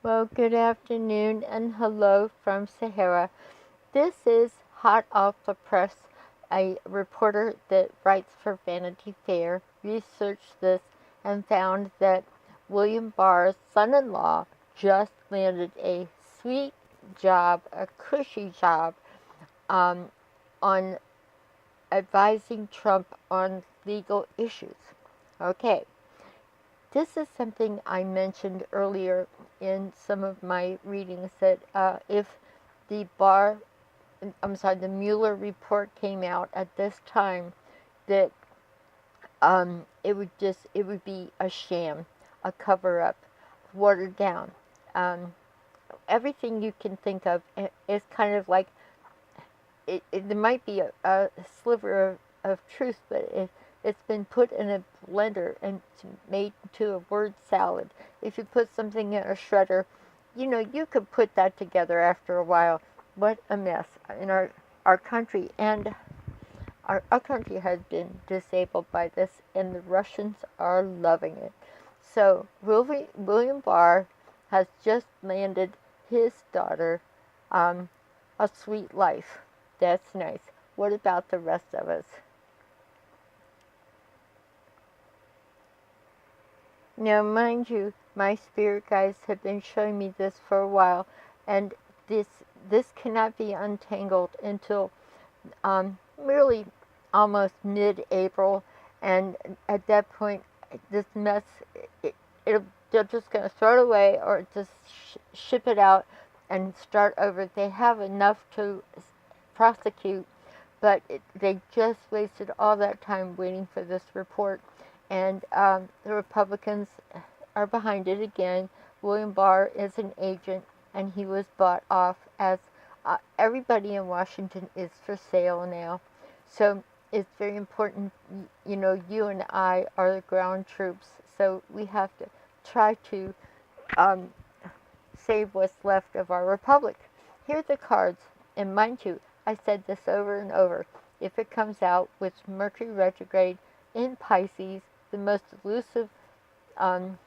Well, good afternoon and hello from Sahara. This is hot off the press. A reporter that writes for Vanity Fair researched this and found that William Barr's son-in-law just landed a sweet job, a cushy job, um, on advising Trump on legal issues. Okay, this is something I mentioned earlier in some of my readings that if the the Mueller report came out at this time, that it would be a sham, a cover up, watered down. Um, Everything you can think of is kind of like there might be a sliver of truth, but it's been put in a blender and made into a word salad. If you put something in a shredder, you could put that together after a while. What a mess in our country. And our country has been disabled by this, and the Russians are loving it. So William Barr has just landed his daughter a sweet life. That's nice. What about the rest of us? Now, mind you, my spirit guides have been showing me this for a while, and this this cannot be untangled until really almost mid-April, and at that point, this mess, they're just going to throw it away or just ship it out and start over. They have enough to prosecute, but they just wasted all that time waiting for this report. And the Republicans are behind it again. William Barr is an agent, and he was bought off as everybody in Washington is for sale now. So it's very important, you and I are the ground troops, so we have to try to um, save what's left of our republic. Here are the cards, and mind you, I said this over and over. If it comes out with Mercury retrograde in Pisces, the most elusive, um,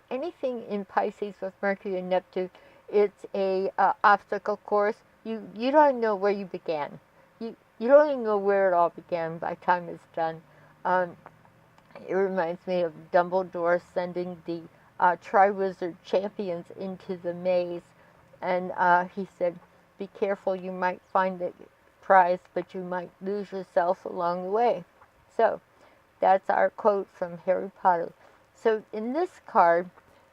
anything in Pisces with Mercury and Neptune, it's a obstacle course. You don't know where you began. You don't even know where it all began by the time it's done. Um, it reminds me of Dumbledore sending the Triwizard Champions into the maze, and he said, "Be careful, you might find the prize, but you might lose yourself along the way." So that's our quote from Harry Potter. So in this card,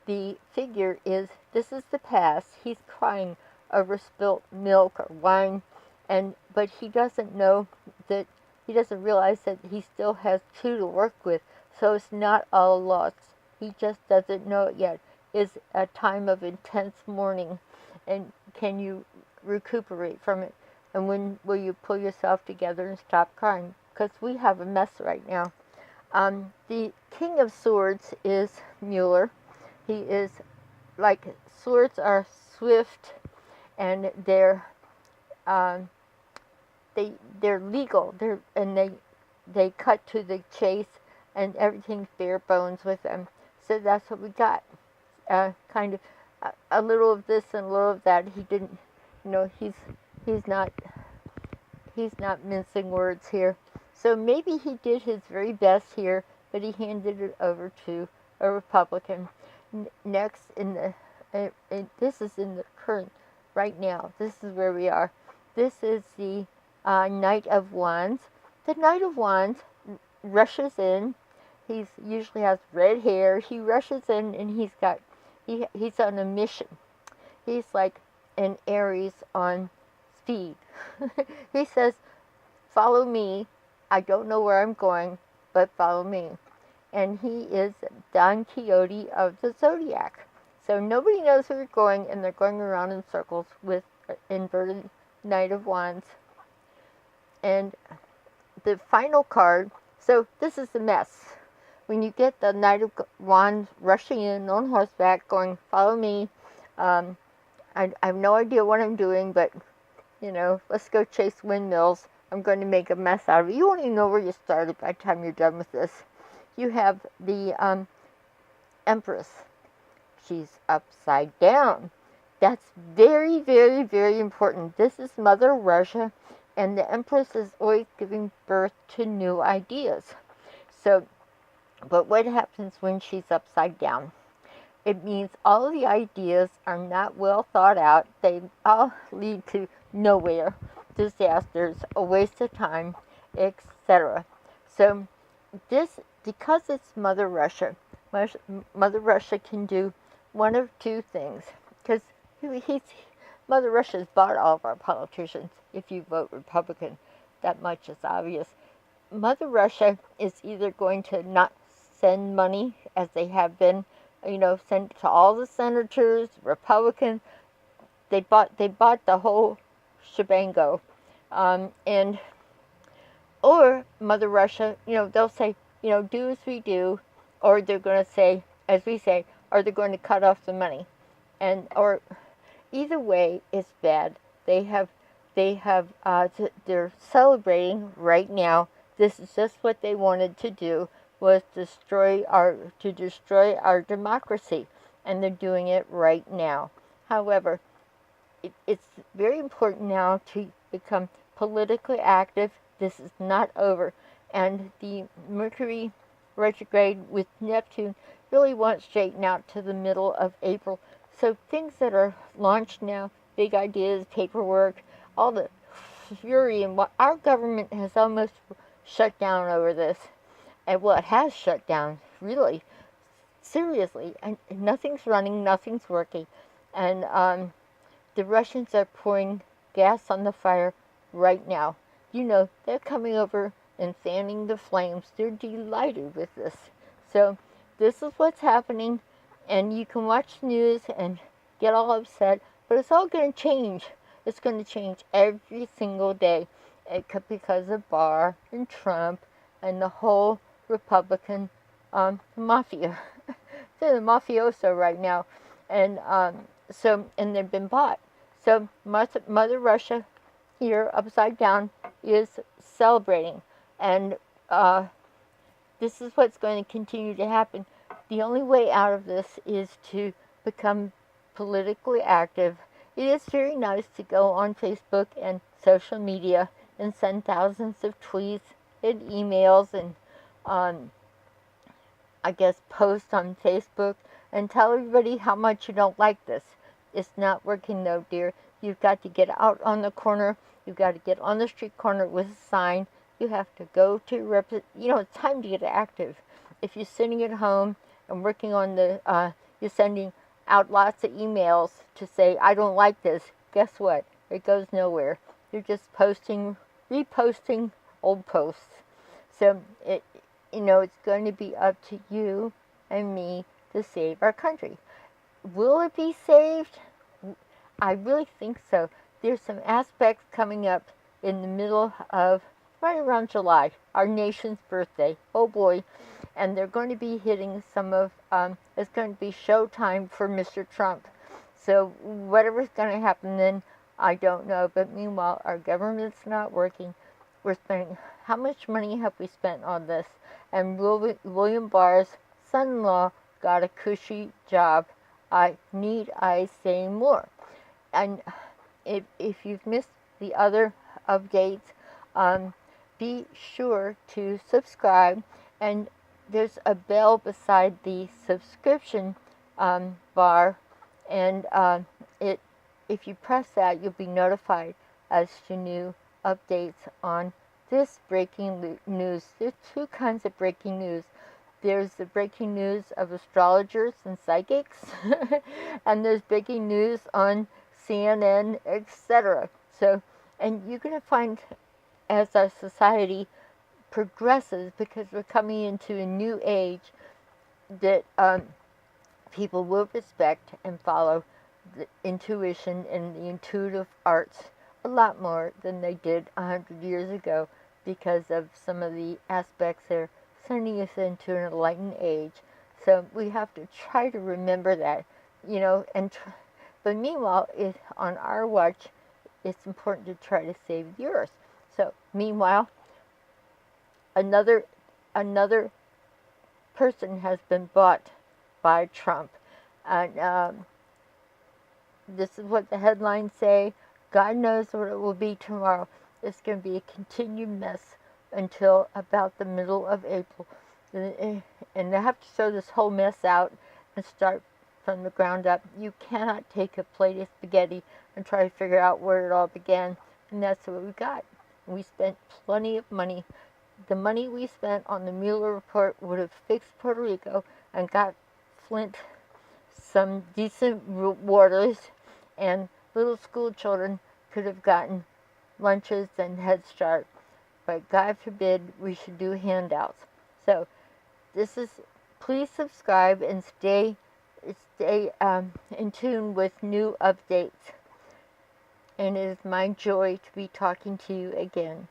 the figure is, this is the past. He's crying over spilt milk or wine, but he doesn't know that, he doesn't realize that he still has two to work with. So it's not all lost. He just doesn't know it yet. It's a time of intense mourning, and can you recuperate from it? And when will you pull yourself together and stop crying? Because we have a mess right now. The King of Swords is Mueller. He is like, swords are swift, and um, they're legal. They cut to the chase, and everything's bare bones with them. So that's what we got. Kind of a little of this and a little of that. He didn't, he's not he's not mincing words here. So maybe he did his very best here, but he handed it over to a Republican. Next, this is in the current, right now. This is where we are. This is the Knight of Wands. The Knight of Wands rushes in. He usually has red hair. He rushes in, and he's on a mission. He's like an Aries on speed. He says, "Follow me. I don't know where I'm going, but follow me." And he is Don Quixote of the Zodiac. So nobody knows where they're going, and they're going around in circles with an inverted Knight of Wands. And the final card, so this is the mess. When you get the Knight of Wands rushing in on horseback, going, "Follow me," I have no idea what I'm doing, but, let's go chase windmills. I'm going to make a mess out of it. You won't even know where you started by the time you're done with this. You have the Empress. she's upside down. That's very, very, very important. This is Mother Russia, and the Empress is always giving birth to new ideas. So, but what happens when she's upside down? It means all the ideas are not well thought out. They all lead to nowhere, disasters, a waste of time, etc. So this, because it's Mother Russia, Mother Russia can do one of two things. Because Mother Russia's bought all of our politicians. If you vote Republican, that much is obvious. Mother Russia is either going to not send money, as they have been, send to all the senators, Republicans. They bought the whole shebango, and or Mother Russia, they'll say, do as we do, or they're going to say, as we say, or they're going to cut off the money, and or either way is bad. They're celebrating right now. This is just what they wanted to do, was destroy our democracy, and they're doing it right now. However, it's very important now to become politically active. This is not over, and the Mercury retrograde with Neptune really won't straighten out to the middle of April. So things that are launched now, big ideas, paperwork, all the fury, and what our government has almost shut down over this. And well, it has shut down, really, seriously, and nothing's running, nothing's working. And the Russians are pouring gas on the fire right now. They're coming over and fanning the flames. They're delighted with this. So this is what's happening, and you can watch the news and get all upset, but it's all going to change. It's going to change every single day because of Barr and Trump and the whole Republican mafia. They're the mafioso right now, and and they've been bought. So Mother Russia here upside down is celebrating, and this is what's going to continue to happen. The only way out of this is to become politically active. It is very nice to go on Facebook and social media and send thousands of tweets and emails and I guess post on Facebook and tell everybody how much you don't like this. It's not working though, dear. You've got to get out on the corner. You've got to get on the street corner with a sign. You have to go to it's time to get active. If you're sitting at home and working on you're sending out lots of emails to say, I don't like this. Guess what? It goes nowhere. You're just reposting old posts. So it's going to be up to you and me to save our country. Will it be saved? I really think so. There's some aspects coming up in the middle of, right around July, our nation's birthday. Oh boy. And they're going to be hitting some of, it's going to be showtime for Mr. Trump. So whatever's going to happen then, I don't know. But meanwhile, our government's not working. We're spending, how much money have we spent on this? And William Barr's son-in-law got a cushy job. Need I say more? And if you've missed the other updates, be sure to subscribe. And there's a bell beside the subscription bar, and if you press that, you'll be notified as to new updates on this breaking news. There's two kinds of breaking news. There's the breaking news of astrologers and psychics, and there's breaking news on CNN, etc. So, and you're going to find, as our society progresses, because we're coming into a new age, that people will respect and follow the intuition and the intuitive arts a lot more than they did 100 years ago, because of some of the aspects they're sending us into an enlightened age. So we have to try to remember that, but meanwhile, on our watch, it's important to try to save the earth. So meanwhile, another person has been bought by Trump. And this is what the headlines say. God knows what it will be tomorrow. It's going to be a continued mess until about the middle of April. And they have to throw this whole mess out and start from the ground up. You cannot take a plate of spaghetti and try to figure out where it all began. And that's what we got. We spent plenty of money. The money we spent on the Mueller report would have fixed Puerto Rico and got Flint some decent waters, and little school children could have gotten lunches and Head Start. But God forbid we should do handouts. So this is, please subscribe and stay in tune with new updates. And it is my joy to be talking to you again.